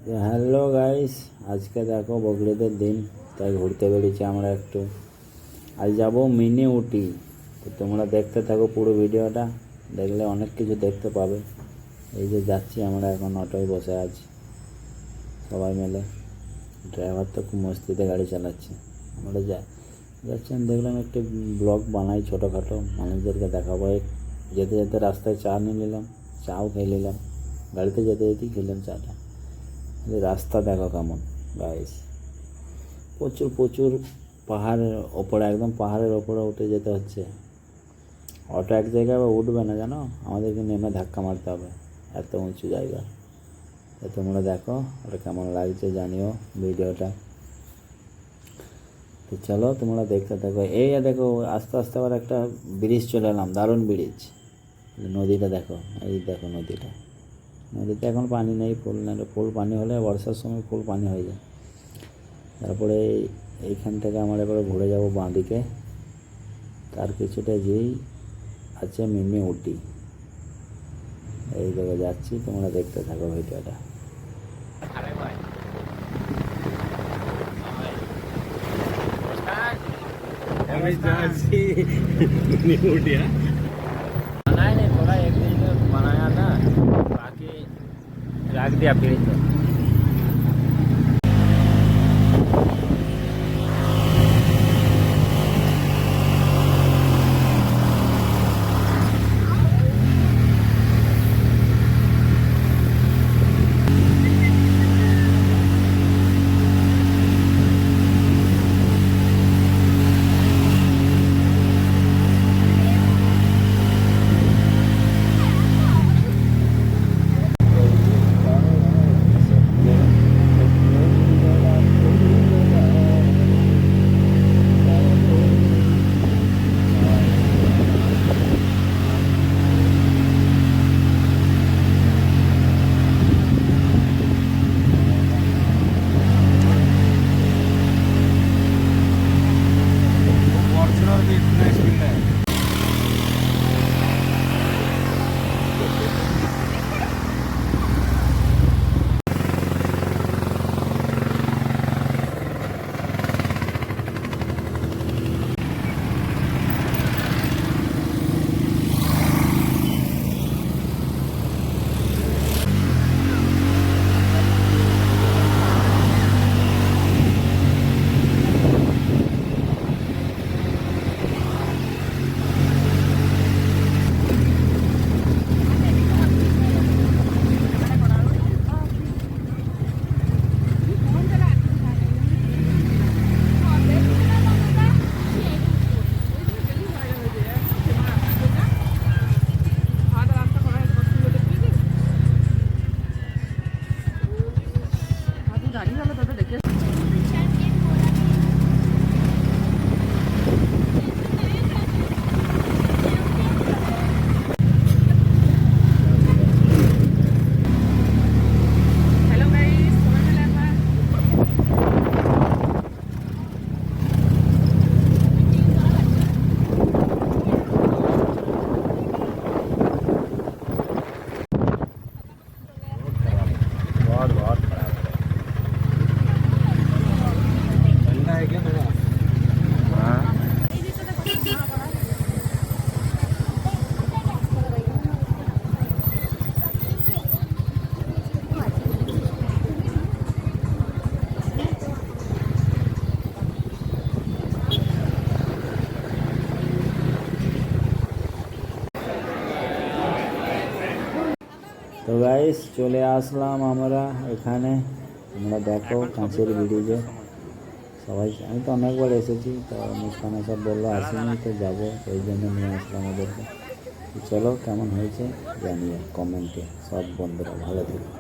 Hello guys, আজকে দেখো বকরিদের দিন, তাই ঘুরতে বেরিয়েছি আমরা একটু। আজ যাব মিনি উটি। তো তোমরা দেখতে থাকো পুরো ভিডিওটা, দেখলে অনেক কিছু দেখতে পাবে। এই যে যাচ্ছি আমরা এখন, অটোয় বসে আছি সবাই মিলে। ড্রাইভার তো খুব মস্তিতে গাড়ি চালাচ্ছে। আমরা যাচ্ছি, আমি দেখলাম একটু ব্লগ বানাই ছোটোখাটো, মানুষদেরকে দেখাবো। যেতে যেতে রাস্তায় চা নিয়ে নিলাম, চাও খেয়ে নিলাম, গাড়িতে যেতে যেতেই খেলাম চাটা। রাস্তা দেখো কেমন গাইস, প্রচুর প্রচুর পাহাড়ের ওপরে, একদম পাহাড়ের ওপরে উঠে যেতে হচ্ছে। অটো এক জায়গায় আবার উঠবে না, জানো, আমাদেরকে নেমে ধাক্কা মারতে হবে, এত উঁচু জায়গা। তো তোমরা দেখো ওটা কেমন লাগছে জানিও ভিডিওটা। তো চলো তোমরা দেখতে থাকো। এই দেখো আস্তে আস্তে আবার একটা ব্রিজ চলে এলাম, দারুণ ব্রিজ। নদীটা দেখো, এই দেখো নদীটা। নদীতে এখন পানি নেই, ফুল পানি হলে বর্ষার সময় ফুল পানি হয়ে যায়। তারপরে এইখান থেকে আমরা এবারে ঘুরে যাব বাঁ দিকে, তার কিছুটা যেই আছে মিনি উটি। এই জায়গায় যাচ্ছি, তোমরা দেখতে থাকো ভিডিওটা। আমি যাচ্ছি मिनी उटी। बनाया नहीं, थोड़ा एक दिन बनाया था, बाकी रख दिया फ्रिज में। बहुत बहुत खराब है। ठंडा है क्या थोड़ा? हाँ, তো গাইস চলে আসলাম আমরা এখানে। তোমরা দেখো কাঁচের ব্রিজে সবাই, আমি তো অনেকবার এসেছি, তো মুস্কানা সব বললো আসিনি, তো যাবো, ওই জন্য নিয়ে আসলাম ওদেরকে। তো চলো কেমন হয়েছে জানিও কমেন্টে, সব বন্ধুরা ভালো থেকো।